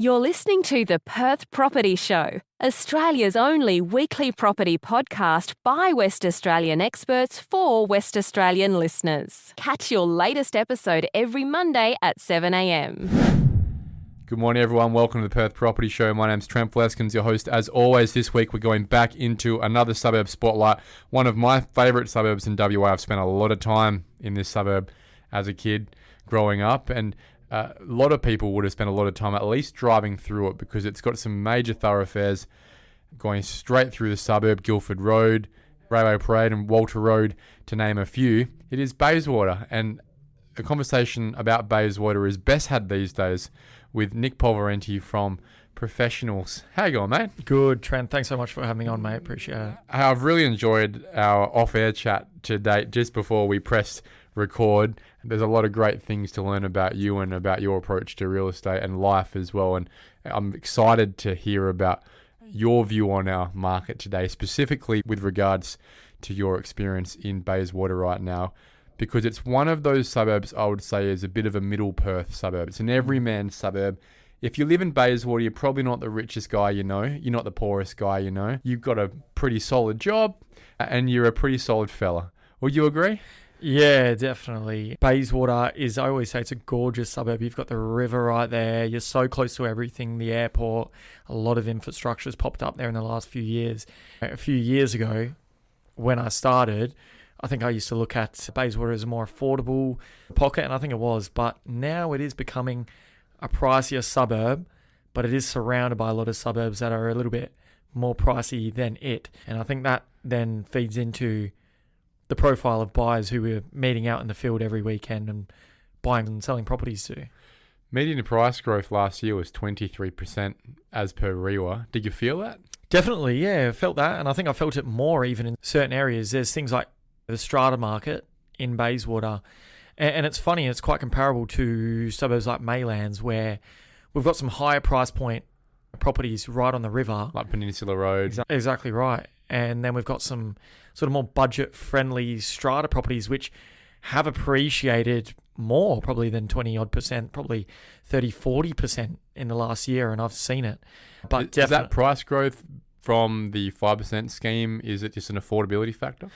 You're listening to the Perth Property Show, Australia's only weekly property podcast by West Australian experts for West Australian listeners. Catch your latest episode every Monday at 7 a.m. Good morning, everyone. Welcome to the Perth Property Show. My name's Trent Fleskens, your host. As always, this week we're going back into another suburb spotlight. One of my favourite suburbs in WA. I've spent a lot of time in this suburb as a kid growing up, and a lot of people would have spent a lot of time at least driving through it because it's got some major thoroughfares going straight through the suburb. Guildford Road, Railway Parade and Walter Road, to name a few. It is Bayswater, and a conversation about Bayswater is best had these days with Nick Pulvirenti from Professionals. How you going, mate? Good, Trent. Thanks so much for having me on, mate. Appreciate it. I've really enjoyed our off-air chat to date just before we pressed record. There's a lot of great things to learn about you and about your approach to real estate and life as well. And I'm excited to hear about your view on our market today, specifically with regards to your experience in Bayswater right now, because it's one of those suburbs I would say is a bit of a middle Perth suburb. It's an everyman suburb. If you live in Bayswater, you're probably not the richest guy you know. You're not the poorest guy you know. You've got a pretty solid job and you're a pretty solid fella. Would you agree? Yeah, definitely. Bayswater is, I always say, it's a gorgeous suburb. You've got the river right there. You're so close to everything, the airport. A lot of infrastructure's popped up there in the last few years. A few years ago, when I started, I think I used to look at Bayswater as a more affordable pocket, and I think it was. But now it is becoming a pricier suburb, but it is surrounded by a lot of suburbs that are a little bit more pricey than it. And I think that then feeds into the profile of buyers who we're meeting out in the field every weekend and buying and selling properties to. Median price growth last year was 23% as per REWA. Did you feel that? Definitely, yeah, I felt that. And I think I felt it more even in certain areas. There's things like the strata market in Bayswater. And it's funny, it's quite comparable to suburbs like Maylands, where we've got some higher price point properties right on the river. Like Peninsula Road. Exactly right. And then we've got some sort of more budget-friendly strata properties, which have appreciated more probably than 20-odd%, probably 30-40% in the last year, and I've seen it. But is that price growth from the 5% scheme, is it just an affordability factor?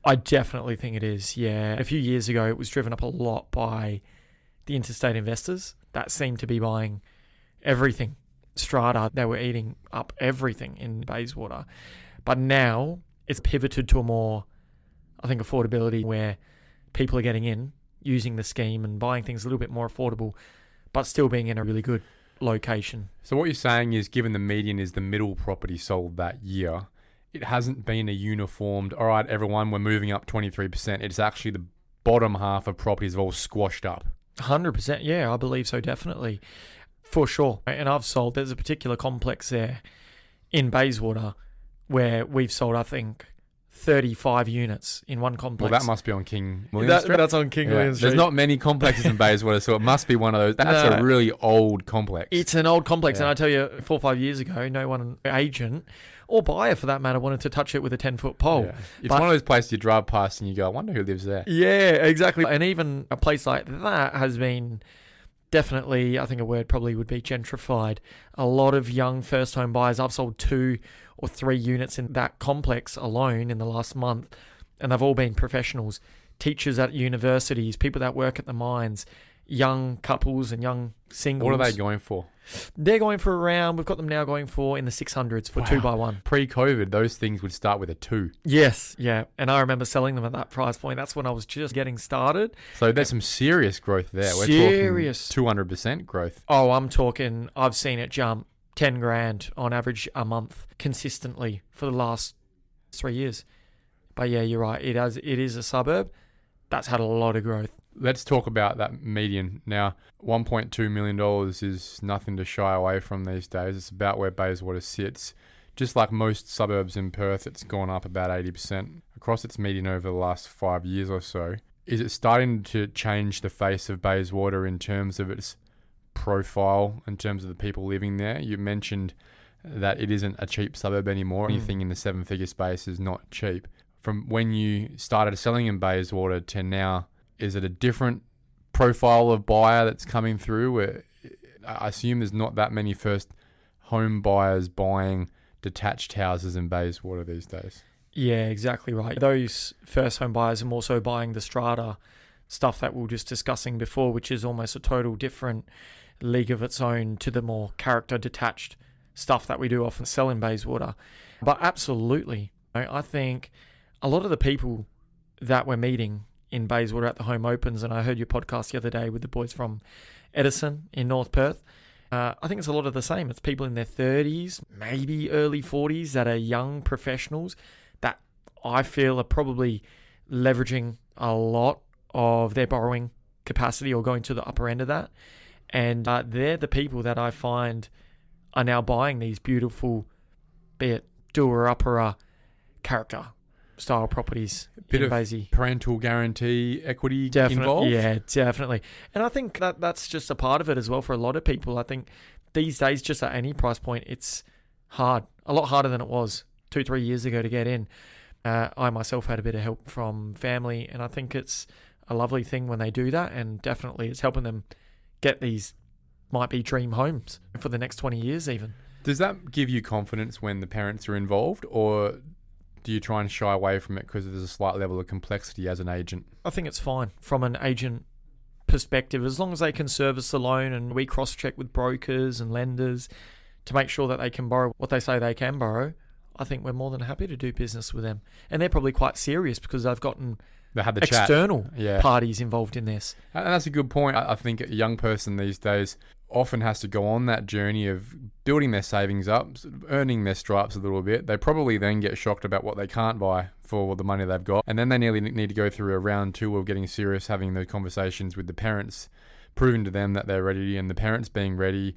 I definitely think it is, yeah. A few years ago, it was driven up a lot by the interstate investors that seemed to be buying everything. Strata, they were eating up everything in Bayswater. But now it's pivoted to a more, I think, affordability where people are getting in, using the scheme and buying things a little bit more affordable, but still being in a really good location. So what you're saying is, given the median is the middle property sold that year, it hasn't been a uniformed, all right, everyone, we're moving up 23%. It's actually the bottom half of properties have all squashed up. 100%, yeah, I believe so, definitely. For sure. And I've sold, there's a particular complex there in Bayswater where we've sold, I think, 35 units in one complex. Well, that must be on King William Street. That's on King William Street. There's not many complexes in Bayswater, so it must be one of those. That's a really old complex. It's an old complex, and I tell you, 4 or 5 years ago, no one, agent or buyer for that matter, wanted to touch it with a 10-foot pole. Yeah. It's one of those places you drive past and you go, I wonder who lives there. Yeah, exactly. And even a place like that has been definitely, I think a word probably would be gentrified. A lot of young first home buyers. I've sold 2 or 3 units in that complex alone in the last month, and they've all been professionals, teachers at universities, people that work at the mines, young couples and young singles. What are they going for? They're going for around, we've got them now going for in the 600s for 2x1. Pre-COVID, those things would start with a 2. Yes, yeah. And I remember selling them at that price point. That's when I was just getting started. So there's some serious growth there. We're talking 200% growth. Oh, I've seen it jump 10 grand on average a month consistently for the last 3 years. But yeah, you're right. It is a suburb that's had a lot of growth. Let's talk about that median. Now, $1.2 million is nothing to shy away from these days. It's about where Bayswater sits. Just like most suburbs in Perth, it's gone up about 80% across its median over the last 5 years or so. Is it starting to change the face of Bayswater in terms of its profile, in terms of the people living there? You mentioned that it isn't a cheap suburb anymore. Anything in the 7-figure space is not cheap. From when you started selling in Bayswater to now, is it a different profile of buyer that's coming through? I assume there's not that many first home buyers buying detached houses in Bayswater these days. Yeah, exactly right. Those first home buyers are more so buying the strata stuff that we were just discussing before, which is almost a total different league of its own to the more character detached stuff that we do often sell in Bayswater. But absolutely, I think a lot of the people that we're meeting in Bayswater at the home opens, and I heard your podcast the other day with the boys from Edison in North Perth, I think it's a lot of the same. It's people in their 30s, maybe early 40s that are young professionals that I feel are probably leveraging a lot of their borrowing capacity or going to the upper end of that. And they're the people that I find are now buying these beautiful, be it doer-upper character style properties. Bit in of Baysy. Parental guarantee equity involved? Yeah, definitely. And I think that's just a part of it as well for a lot of people. I think these days, just at any price point, it's hard. A lot harder than it was 2-3 years ago to get in. I myself had a bit of help from family, and I think it's a lovely thing when they do that, and definitely it's helping them get these might be dream homes for the next 20 years even. Does that give you confidence when the parents are involved, or do you try and shy away from it because there's a slight level of complexity as an agent? I think it's fine from an agent perspective, as long as they can service the loan and we cross-check with brokers and lenders to make sure that they can borrow what they say they can borrow. I think we're more than happy to do business with them. And they're probably quite serious because they've gotten They had the external chat. parties involved in this. And that's a good point. I think a young person these days often has to go on that journey of building their savings up, earning their stripes a little bit. They probably then get shocked about what they can't buy for the money they've got. And then they nearly need to go through a round two of getting serious, having those conversations with the parents, proving to them that they're ready and the parents being ready.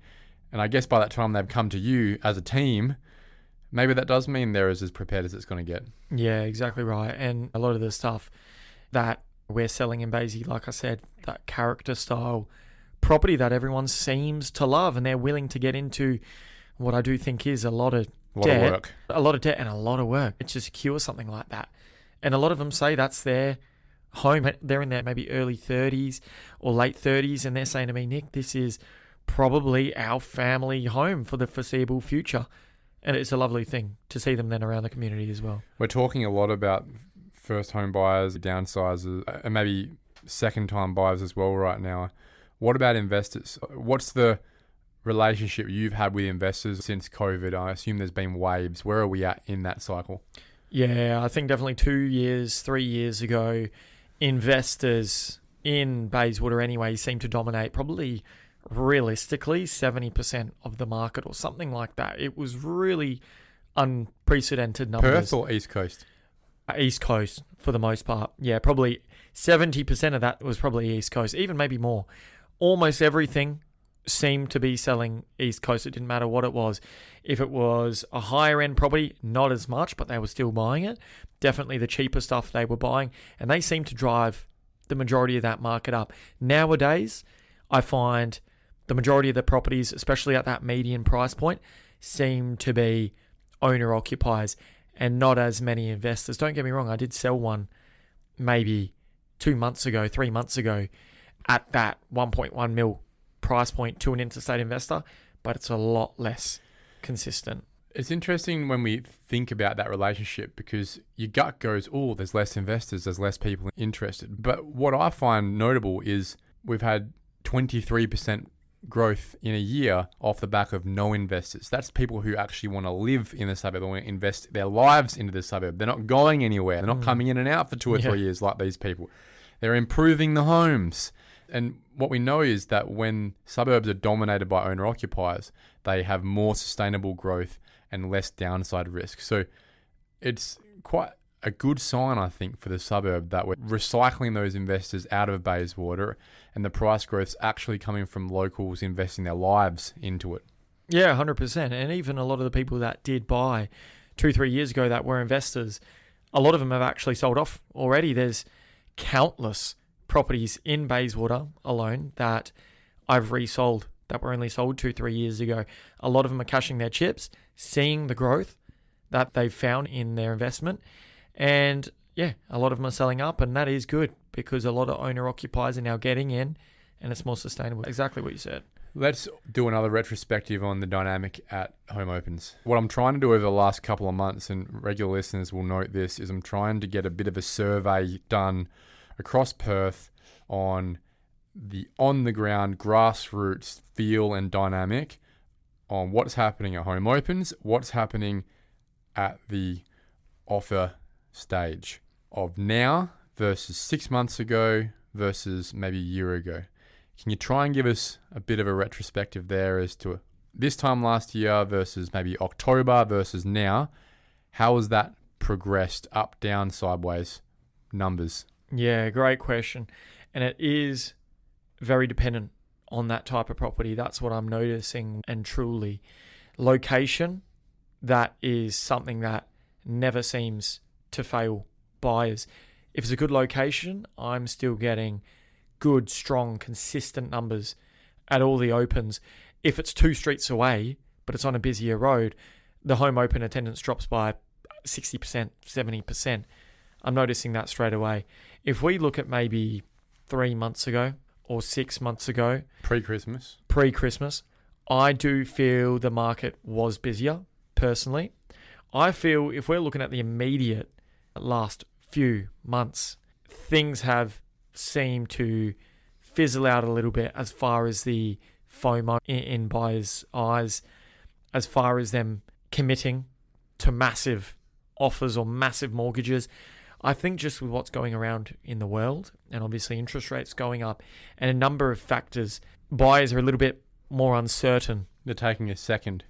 And I guess by that time they've come to you as a team, maybe that does mean they're as prepared as it's going to get. Yeah, exactly right. And a lot of the stuff that we're selling in Baysy, like I said, that character style property that everyone seems to love, and they're willing to get into what I do think is a lot of debt and a lot of work to secure something like that. And a lot of them say that's their home. They're in their maybe early 30s or late 30s, and they're saying to me, Nick, this is probably our family home for the foreseeable future. And it's a lovely thing to see them then around the community as well. We're talking a lot about first home buyers, downsizers, and maybe second time buyers as well right now. What about investors? What's the relationship you've had with investors since COVID? I assume there's been waves. Where are we at in that cycle? Yeah, I think definitely 2 years, 3 years ago, investors in Bayswater anyway seemed to dominate probably realistically 70% of the market or something like that. It was really unprecedented numbers. Perth or East Coast? East Coast for the most part. Yeah, probably 70% of that was probably East Coast, even maybe more. Almost everything seemed to be selling East Coast. It didn't matter what it was. If it was a higher end property, not as much, but they were still buying it. Definitely the cheaper stuff they were buying, and they seemed to drive the majority of that market up. Nowadays, I find the majority of the properties, especially at that median price point, seem to be owner-occupiers and not as many investors. Don't get me wrong, I did sell one maybe 2 months ago, 3 months ago at that 1.1 mil price point to an interstate investor, but it's a lot less consistent. It's interesting when we think about that relationship because your gut goes, oh, there's less investors, there's less people interested. But what I find notable is we've had 23% growth in a year off the back of no investors. That's people who actually want to live in the suburb. They want to invest their lives into the suburb. They're not going anywhere. They're not coming in and out for 2 or 3 years like these people. They're improving the homes. And what we know is that when suburbs are dominated by owner-occupiers, they have more sustainable growth and less downside risk. So it's quite a good sign, I think, for the suburb that we're recycling those investors out of Bayswater and the price growth's actually coming from locals investing their lives into it. Yeah, 100%. And even a lot of the people that did buy 2-3 years ago that were investors, a lot of them have actually sold off already. There's countless properties in Bayswater alone that I've resold that were only sold 2-3 years ago. A lot of them are cashing their chips, seeing the growth that they've found in their investment. And yeah, a lot of them are selling up, and that is good because a lot of owner-occupiers are now getting in and it's more sustainable. Exactly what you said. Let's do another retrospective on the dynamic at home opens. What I'm trying to do over the last couple of months, and regular listeners will note this, is I'm trying to get a bit of a survey done across Perth on the on-the-ground grassroots feel and dynamic on what's happening at home opens, what's happening at the offer stage of now versus 6 months ago versus maybe a year ago. Can you try and give us a bit of a retrospective there as to this time last year versus maybe October versus now? How has that progressed up, down, sideways, numbers? Yeah, great question. And it is very dependent on that type of property. That's what I'm noticing. And truly, location, that is something that never seems to fail buyers. If it's a good location, I'm still getting good, strong, consistent numbers at all the opens. If it's 2 streets away, but it's on a busier road, the home open attendance drops by 60%, 70%. I'm noticing that straight away. If we look at maybe 3 months ago or 6 months ago, pre-Christmas, I do feel the market was busier, personally. I feel if we're looking at the immediate last few months, things have seemed to fizzle out a little bit as far as the FOMO in buyers' eyes, as far as them committing to massive offers or massive mortgages. I think just with what's going around in the world, and obviously interest rates going up, and a number of factors, buyers are a little bit more uncertain. They're taking a second.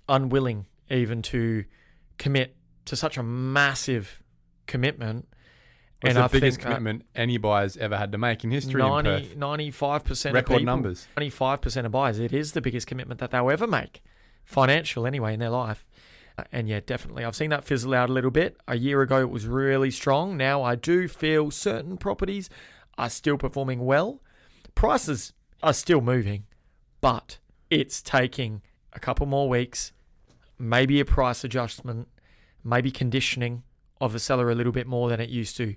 Unwilling even to commit to such a massive commitment. It's the biggest commitment any buyer's ever had to make in history in Perth. 95% record of people, numbers. 95% of buyers, it is the biggest commitment that they'll ever make, financial anyway, in their life. And yeah, definitely. I've seen that fizzle out a little bit. A year ago, it was really strong. Now I do feel certain properties are still performing well. Prices are still moving, but it's taking a couple more weeks, maybe a price adjustment, maybe conditioning of a seller a little bit more than it used to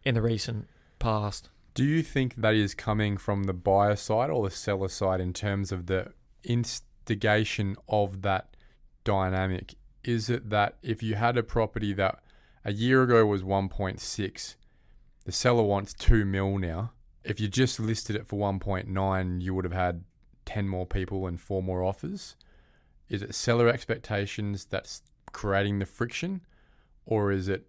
in the recent past. Do you think that is coming from the buyer side or the seller side in terms of the instigation of that dynamic? Is it that if you had a property that a year ago was 1.6, the seller wants 2 mil now? If you just listed it for 1.9, you would have had 10 more people and 4 more offers. Is it seller expectations that's creating the friction, or is it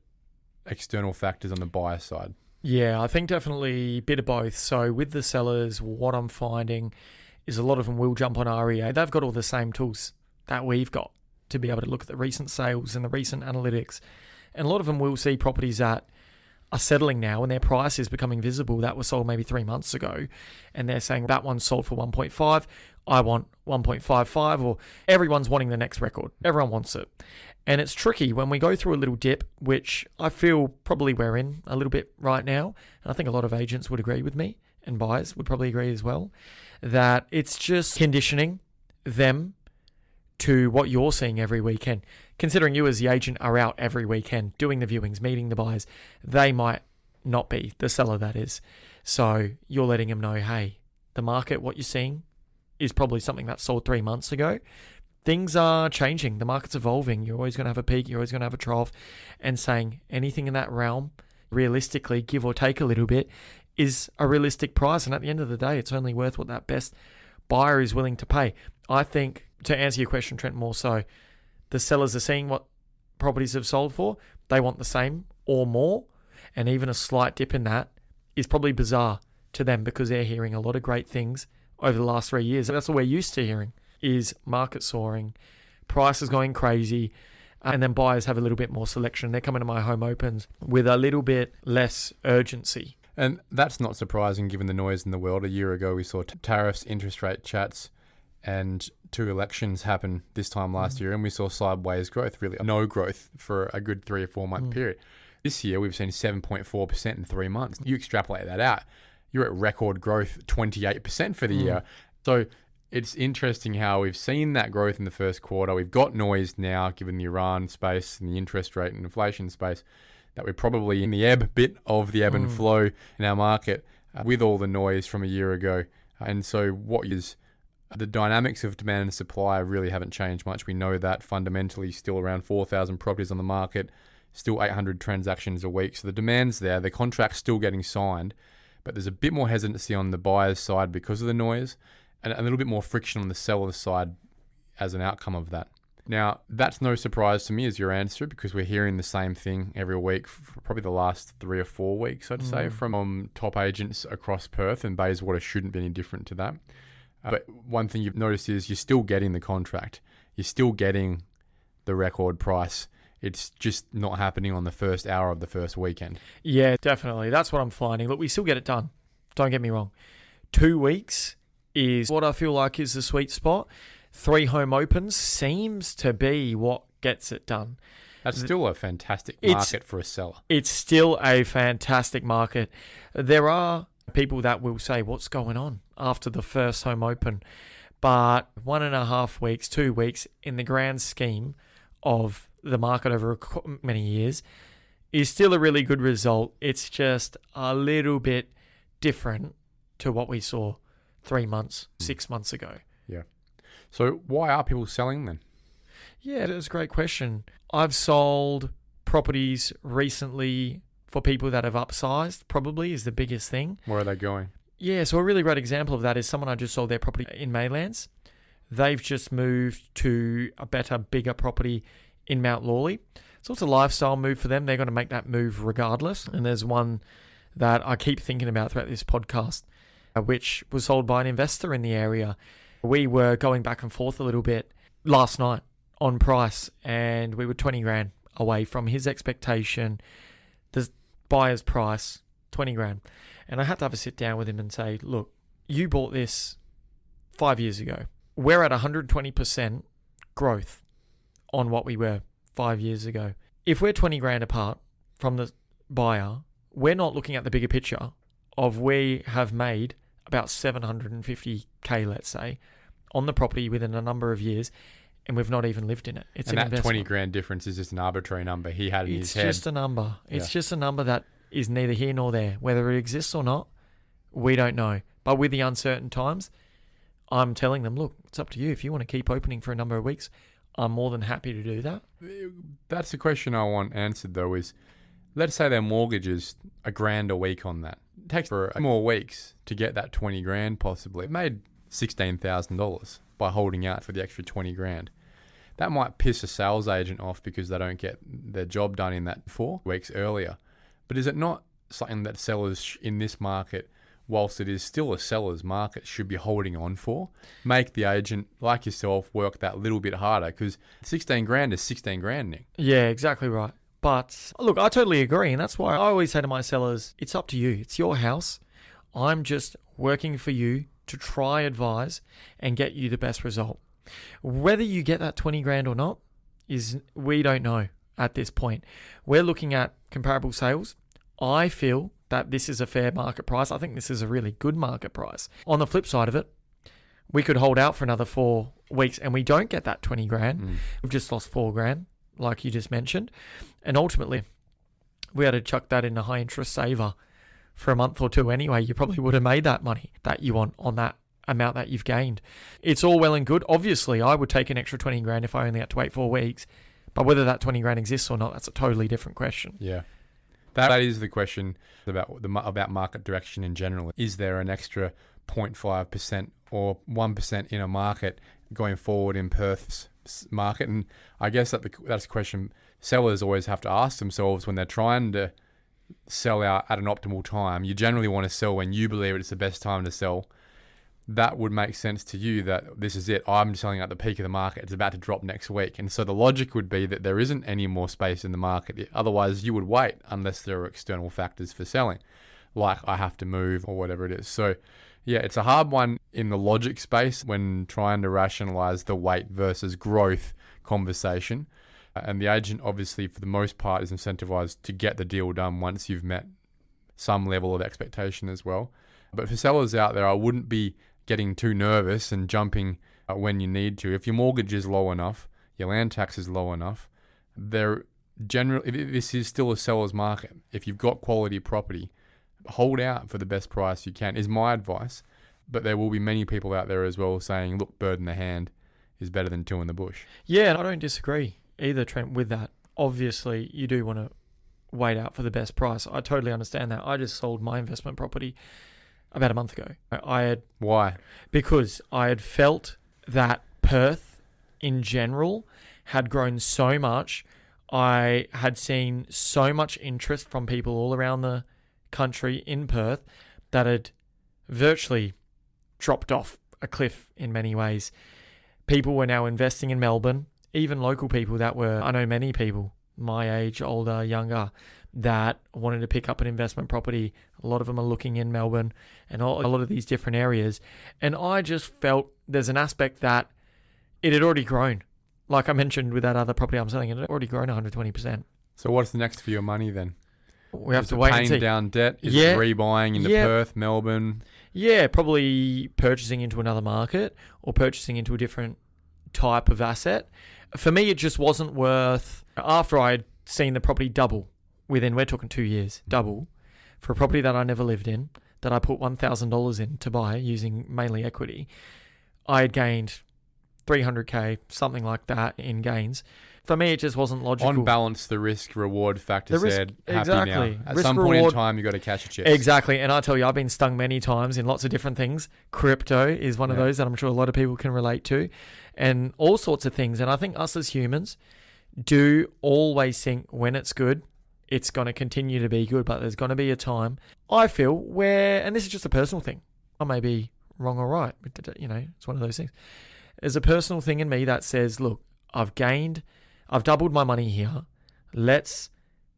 external factors on the buyer side? Yeah, I think definitely a bit of both. So with the sellers, what I'm finding is a lot of them will jump on REA. They've got all the same tools that we've got to be able to look at the recent sales and the recent analytics. And a lot of them will see properties that are settling now and their price is becoming visible that was sold maybe 3 months ago. And they're saying that one's sold for 1.5. I want 1.55, or everyone's wanting the next record. Everyone wants it. And it's tricky when we go through a little dip, which I feel probably we're in a little bit right now. And I think a lot of agents would agree with me, and buyers would probably agree as well, that it's just conditioning them to what you're seeing every weekend. Considering you as the agent are out every weekend doing the viewings, meeting the buyers, they might not be, the seller that is. So you're letting them know, hey, the market, what you're seeing is probably something that sold 3 months ago. Things are changing. The market's evolving. You're always going to have a peak. You're always going to have a trough. And saying anything in that realm, realistically, give or take a little bit, is a realistic price. And at the end of the day, it's only worth what that best buyer is willing to pay. I think, to answer your question, Trent, more so, the sellers are seeing what properties have sold for. They want the same or more. And even a slight dip in that is probably bizarre to them because they're hearing a lot of great things over the last 3 years. That's what we're used to hearing, is market soaring, prices going crazy, and then buyers have a little bit more selection. They're coming to my home opens with a little bit less urgency. And that's not surprising given the noise in the world. A year ago, we saw tariffs, interest rate chats, and 2 elections happen this time last year, and we saw sideways growth, really no growth for a good 3 or 4 month period. This year, we've seen 7.4% in 3 months. You extrapolate that out, you're at record growth, 28% for the year. So it's interesting how we've seen that growth in the first quarter. We've got noise now, given the Iran space and the interest rate and inflation space, that we're probably in the ebb bit of the ebb and flow in our market with all the noise from a year ago. And so what is The dynamics of demand and supply really haven't changed much. We know that fundamentally still around 4,000 properties on the market, still 800 transactions a week. So the demand's there. The contract's still getting signed, but there's a bit more hesitancy on the buyer's side because of the noise and a little bit more friction on the seller's side as an outcome of that. Now, that's no surprise to me as your answer because we're hearing the same thing every week for probably the last 3 or 4 weeks, I'd say, from top agents across Perth, and Bayswater shouldn't be any different to that. But one thing you've noticed is you're still getting the contract. You're still getting the record price. It's just not happening on the first hour of the first weekend. Yeah, definitely. That's what I'm finding. Look, we still get it done. Don't get me wrong. 2 weeks is what I feel like is the sweet spot. 3 home opens seems to be what gets it done. That's still a fantastic market for a seller. It's still a fantastic market. There are people that will say, what's going on after the first home open? But 1.5 weeks, 2 weeks in the grand scheme of the market over many years is still a really good result. It's just a little bit different to what we saw 3 months, 6 months ago. Yeah. So why are people selling then? Yeah, that's a great question. I've sold properties recently for people that have upsized, probably is the biggest thing. Where are they going? Yeah, so a really great example of that is someone I just sold their property in Maylands. They've just moved to a better, bigger property in Mount Lawley. So it's a lifestyle move for them. They're going to make that move regardless. And there's one that I keep thinking about throughout this podcast, which was sold by an investor in the area. We were going back and forth a little bit last night on price, and we were 20 grand away from his expectation. The buyer's price, 20 grand. And I had to have a sit down with him and say, look, you bought this 5 years ago. We're at 120% growth on what we were 5 years ago. If we're 20 grand apart from the buyer, we're not looking at the bigger picture of we have made about 750k, let's say, on the property within a number of years, and we've not even lived in it. It's and an that investment. 20 grand difference is just an arbitrary number he had in his head. It's just a number. It's Yeah. just a number that is neither here nor there. Whether it exists or not, we don't know. But with the uncertain times, I'm telling them, look, it's up to you. If you want to keep opening for a number of weeks, I'm more than happy to do that. That's the question I want answered, though, is let's say their mortgage is $1,000 a week on that. It takes for more weeks to get that 20 grand possibly. It made $16,000 by holding out for the extra 20 grand. That might piss a sales agent off because they don't get their job done in that 4 weeks earlier. But is it not something that sellers in this market, whilst it is still a seller's market, should be holding on for? Make the agent, like yourself, work that little bit harder, because 16 grand is 16 grand, Nick. Yeah, exactly right. But look, I totally agree. And that's why I always say to my sellers, it's up to you. It's your house. I'm just working for you to try advise and get you the best result. Whether you get that 20 grand or not we don't know at this point. We're looking at comparable sales. I feel that this is a fair market price. I think this is a really good market price. On the flip side of it, we could hold out for another 4 weeks and we don't get that 20 grand. We've just lost 4 grand, like you just mentioned. And ultimately, we had to chuck that in a high interest saver for a month or 2 anyway. You probably would have made that money that you want on that amount that you've gained. It's all well and good. Obviously, I would take an extra 20 grand if I only had to wait 4 weeks. But whether that 20 grand exists or not, that's a totally different question. Yeah. That is the question about market direction in general. Is there an extra 0.5% or 1% in a market going forward in Perth's market? And I guess that's a question sellers always have to ask themselves when they're trying to sell out at an optimal time. You generally want to sell when you believe it's the best time to sell. That would make sense to you that this is it. I'm selling at the peak of the market. It's about to drop next week. And so the logic would be that there isn't any more space in the market. Otherwise, you would wait unless there are external factors for selling, like I have to move or whatever it is. So yeah, it's a hard one in the logic space when trying to rationalize the wait versus growth conversation. And the agent, obviously, for the most part, is incentivized to get the deal done once you've met some level of expectation as well. But for sellers out there, I wouldn't be getting too nervous and jumping when you need to. If your mortgage is low enough, your land tax is low enough, this is still a seller's market. If you've got quality property, hold out for the best price you can, is my advice. but there will be many people out there as well saying, look, bird in the hand is better than two in the bush. Yeah, and I don't disagree either, Trent, with that. Obviously, you do want to wait out for the best price. I totally understand that. I just sold my investment property about a month ago. Why? Because I had felt that Perth in general had grown so much. I had seen so much interest from people all around the country in Perth that had virtually dropped off a cliff in many ways. People were now investing in Melbourne, even local people I know many people my age, older, younger, that wanted to pick up an investment property. A lot of them are looking in Melbourne and a lot of these different areas. And I just felt there's an aspect that it had already grown. Like I mentioned with that other property I'm selling, it had already grown 120%. So what's the next for your money then? We have to wait and see. Paying down debt? Is it rebuying into Perth, Melbourne? Yeah, probably purchasing into another market or purchasing into a different type of asset. For me, it just wasn't worth, after I had seen the property double within, we're talking 2 years, double, for a property that I never lived in, that I put $1,000 in to buy using mainly equity, I had gained 300k, something like that in gains. For me, it just wasn't logical. On balance, the risk-reward factor said, happy exactly. now. At some point in time, you've got to cash your chips. Exactly. And I tell you, I've been stung many times in lots of different things. Crypto is one of those that I'm sure a lot of people can relate to. And all sorts of things. And I think us as humans do always think when it's good, it's going to continue to be good. But there's going to be a time, I feel, where, and this is just a personal thing, I may be wrong or right, but it's one of those things. There's a personal thing in me that says, look, I've doubled my money here. Let's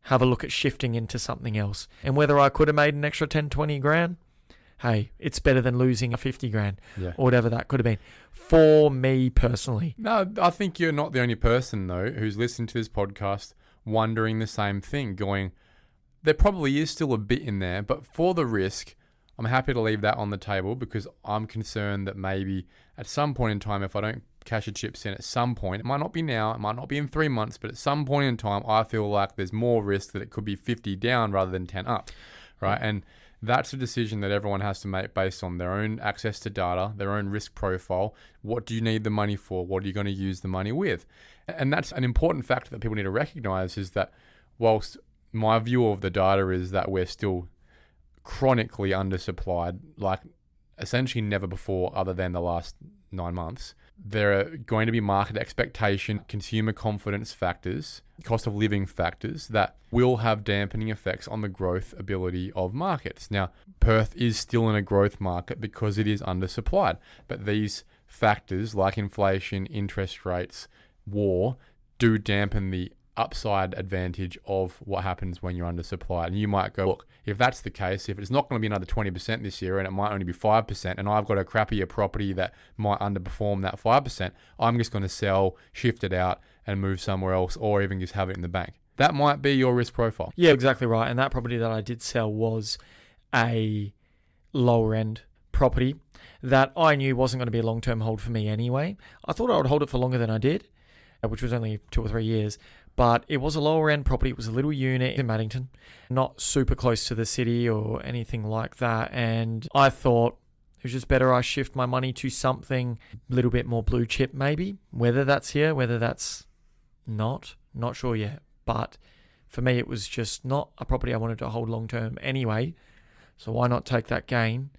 have a look at shifting into something else. And whether I could have made an extra 10, 20 grand, hey, it's better than losing a 50 grand or whatever that could have been for me personally. No, I think you're not the only person, though, who's listening to this podcast wondering the same thing, going, there probably is still a bit in there, but for the risk, I'm happy to leave that on the table because I'm concerned that maybe at some point in time, if I don't cash your chips in at some point, it might not be now, it might not be in 3 months, but at some point in time, I feel like there's more risk that it could be 50 down rather than 10 up, right? And that's a decision that everyone has to make based on their own access to data, their own risk profile. What do you need the money for? What are you going to use the money with? And that's an important factor that people need to recognize, is that whilst my view of the data is that we're still chronically undersupplied, like essentially never before other than the last 9 months, there are going to be market expectation, consumer confidence factors, cost of living factors that will have dampening effects on the growth ability of markets. Now, Perth is still in a growth market because it is undersupplied, but these factors like inflation, interest rates, war do dampen the upside advantage of what happens when you're undersupplied. And you might go, look, if that's the case, if it's not going to be another 20% this year and it might only be 5%, and I've got a crappier property that might underperform that 5%, I'm just going to sell, shift it out and move somewhere else, or even just have it in the bank. That might be your risk profile. Yeah, exactly right. And that property that I did sell was a lower end property that I knew wasn't going to be a long-term hold for me anyway. I thought I would hold it for longer than I did, which was only 2 or 3 years. But it was a lower end property. It was a little unit in Maddington, not super close to the city or anything like that. And I thought it was just better I shift my money to something a little bit more blue chip maybe. Whether that's here, whether that's not sure yet. But for me, it was just not a property I wanted to hold long term anyway. So why not take that gain,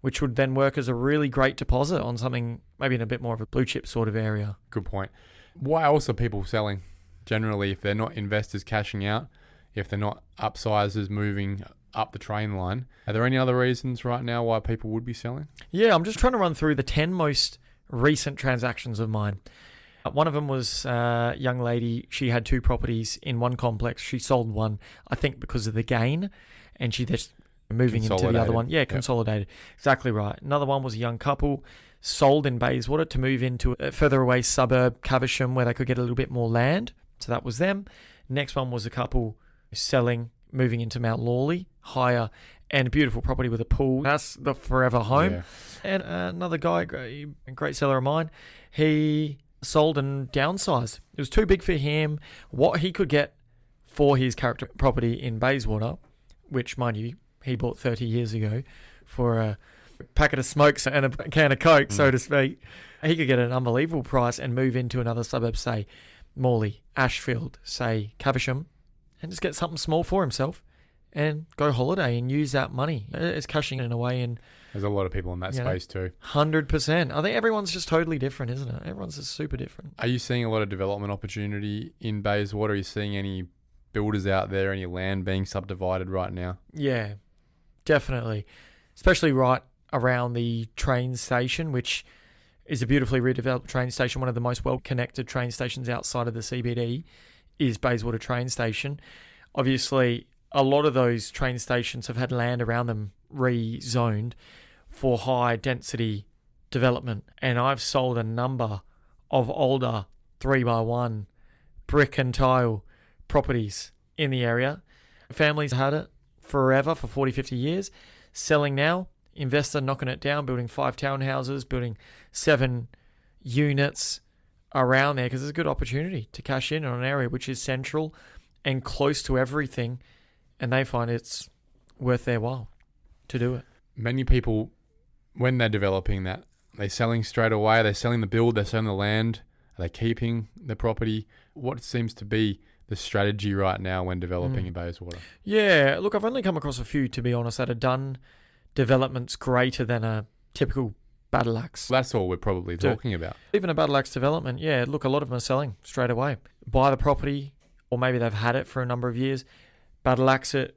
which would then work as a really great deposit on something maybe in a bit more of a blue chip sort of area. Good point. Why else are people selling? Generally, if they're not investors cashing out, if they're not upsizers moving up the train line, are there any other reasons right now why people would be selling? Yeah, I'm just trying to run through the 10 most recent transactions of mine. One of them was a young lady. She had 2 properties in one complex. She sold one, I think, because of the gain, and she just moving into the other one. Yeah, consolidated. Yep. Exactly right. Another one was a young couple, sold in Bayswater to move into a further away suburb, Caversham, where they could get a little bit more land. So that was them. Next one was a couple selling, moving into Mount Lawley, higher, and a beautiful property with a pool. That's the forever home. Yeah. And another guy, a great seller of mine, he sold and downsized. It was too big for him. What he could get for his character property in Bayswater, which, mind you, he bought 30 years ago for a packet of smokes and a can of Coke, so to speak. He could get an unbelievable price and move into another suburb, say Morley, Ashfield, say Caversham, and just get something small for himself and go holiday and use that money. It's cashing in a way. And there's a lot of people in that space too. 100%. I think everyone's just totally different, isn't it? Everyone's just super different. Are you seeing a lot of development opportunity in Bayswater? Are you seeing any builders out there, any land being subdivided right now? Yeah, definitely. Especially right around the train station, which is a beautifully redeveloped train station. One of the most well-connected train stations outside of the CBD is Bayswater train station. Obviously, a lot of those train stations have had land around them rezoned for high density development. And I've sold a number of older 3x1 brick and tile properties in the area. Families had it forever, for 40, 50 years. Selling now, investor knocking it down, building 5 townhouses, building 7 units around there, because there's a good opportunity to cash in on an area which is central and close to everything, and they find it's worth their while to do it. Many people, when they're developing that, they're selling straight away, they're selling the build, they're selling the land, are they keeping the property? What seems to be the strategy right now when developing in Bayswater? Yeah, look, I've only come across a few, to be honest, that have done developments greater than a typical battle axe. That's all we're probably talking about. Even a battle axe development, yeah, look, a lot of them are selling straight away. Buy the property, or maybe they've had it for a number of years, battle axe it,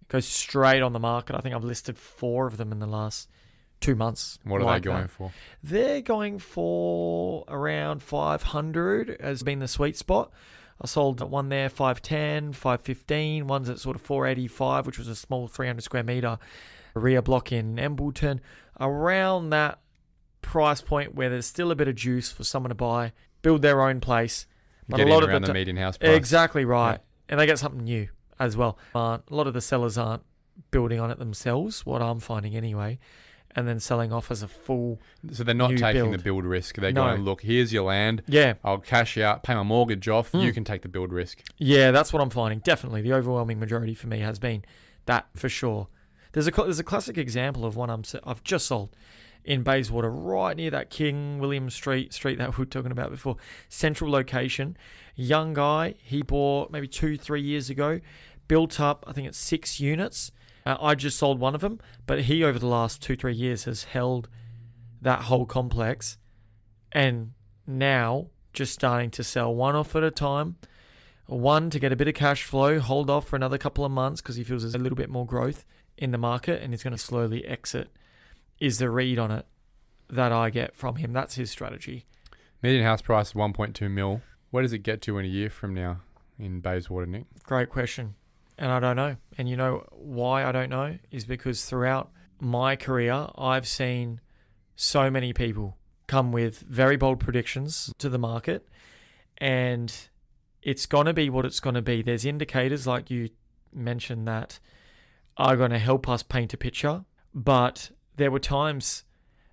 goes straight on the market. I think I've listed 4 of them in the last 2 months. What are they going for? They're going for around 500 has been the sweet spot. I sold one there, 510, 515. One's at sort of 485, which was a small 300 square metre rear block in Embleton. Around that price point where there's still a bit of juice for someone to buy, build their own place. But a lot of the median house price. Exactly right. Yeah. And they get something new as well. A lot of the sellers aren't building on it themselves, what I'm finding anyway, and then selling off as a full. So they're not taking the build risk. They're going, look, here's your land. Yeah. I'll cash out, pay my mortgage off. You can take the build risk. Yeah, that's what I'm finding. Definitely. The overwhelming majority for me has been that, for sure. There's a classic example of one I've just sold in Bayswater, right near that King William Street that we were talking about before. Central location. Young guy, he bought maybe 2-3 years ago, built up, I think it's 6 units. I just sold one of them, but he, over the last 2-3 years, has held that whole complex, and now just starting to sell one off at a time. One to get a bit of cash flow, hold off for another couple of months because he feels there's a little bit more growth in the market, and he's going to slowly exit, is the read on it that I get from him. That's his strategy. Median house price is 1.2 mil. Where does it get to in a year from now in Bayswater, Nick? Great question. And I don't know. And you know why I don't know is because throughout my career, I've seen so many people come with very bold predictions to the market, and it's going to be what it's going to be. There's indicators, like you mentioned, that are going to help us paint a picture. But there were times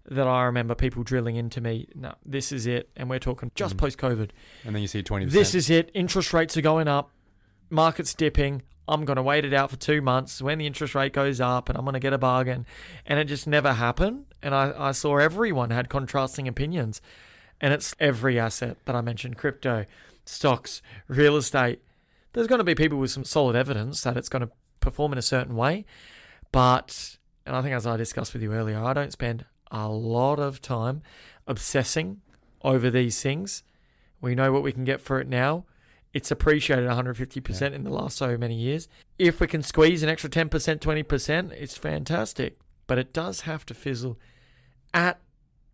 that I remember people drilling into me, no, this is it. And we're talking just post-COVID. And then you see 20%. This is it. Interest rates are going up. Market's dipping. I'm going to wait it out for 2 months when the interest rate goes up, and I'm going to get a bargain. And it just never happened. And I saw everyone had contrasting opinions. And it's every asset that I mentioned, crypto, stocks, real estate. There's going to be people with some solid evidence that it's going to perform in a certain way. But, and I think as I discussed with you earlier, I don't spend a lot of time obsessing over these things. We know what we can get for it now. It's appreciated 150% in the last so many years. If we can squeeze an extra 10%, 20%, it's fantastic. But it does have to fizzle at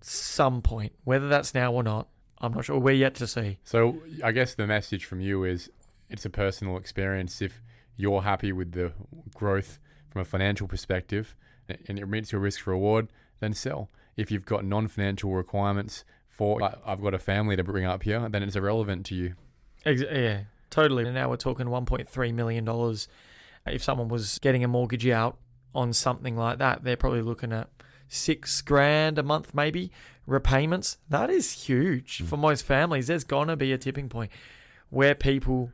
some point. Whether that's now or not, I'm not sure. We're yet to see. So I guess the message from you is it's a personal experience. If you're happy with the growth from a financial perspective and it meets your risk reward, then sell. If you've got non-financial requirements for, like, I've got a family to bring up here, then it's irrelevant to you. Yeah, totally. And now we're talking $1.3 million. If someone was getting a mortgage out on something like that, they're probably looking at $6,000 a month, maybe, repayments. That is huge for most families. There's going to be a tipping point where people,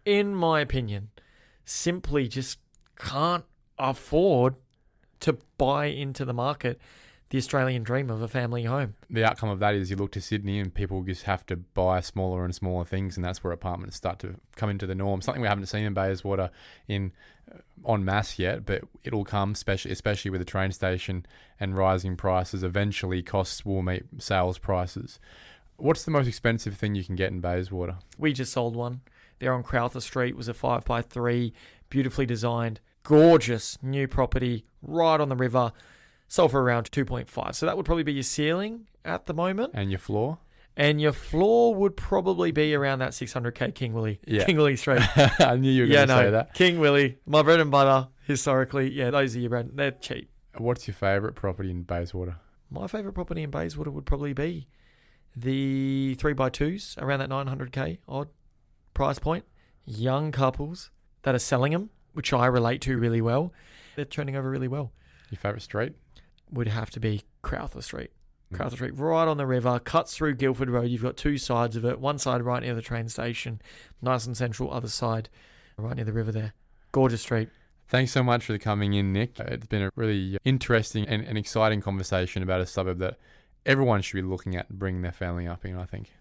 in my opinion, simply just can't afford to buy into the market the Australian dream of a family home. The outcome of that is you look to Sydney and people just have to buy smaller and smaller things, and that's where apartments start to come into the norm. Something we haven't seen in Bayswater en masse yet, but it'll come, especially with the train station and rising prices. Eventually, costs will meet sales prices. What's the most expensive thing you can get in Bayswater? We just sold one. There on Crowther Street. It was a 5x3, beautifully designed, gorgeous new property right on the river. Sold for around 2.5. So that would probably be your ceiling at the moment. And your floor? And your floor would probably be around that 600K King Willie. Yeah. King Willie Street. I knew you were going to say that. King Willie. My bread and butter, historically. Yeah, those are your bread. They're cheap. What's your favourite property in Bayswater? My favourite property in Bayswater would probably be the 3x2s, around that 900K odd price point. Young couples that are selling them, which I relate to really well. They're turning over really well. Your favourite street? Would have to be Crowther Street. Crowther Street, right on the river, cuts through Guildford Road. You've got two sides of it. One side right near the train station, nice and central. Other side right near the river there. Gorgeous street. Thanks so much for coming in, Nick. It's been a really interesting and exciting conversation about a suburb that everyone should be looking at and bringing their family up in, I think.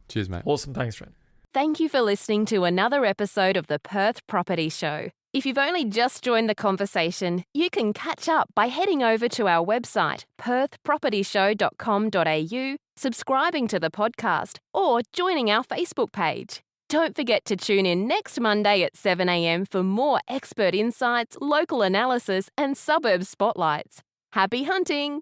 Cheers, mate. Awesome. Thanks, Trent. Thank you for listening to another episode of the Perth Property Show. If you've only just joined the conversation, you can catch up by heading over to our website, perthpropertyshow.com.au, subscribing to the podcast, or joining our Facebook page. Don't forget to tune in next Monday at 7 a.m. for more expert insights, local analysis, and suburb spotlights. Happy hunting!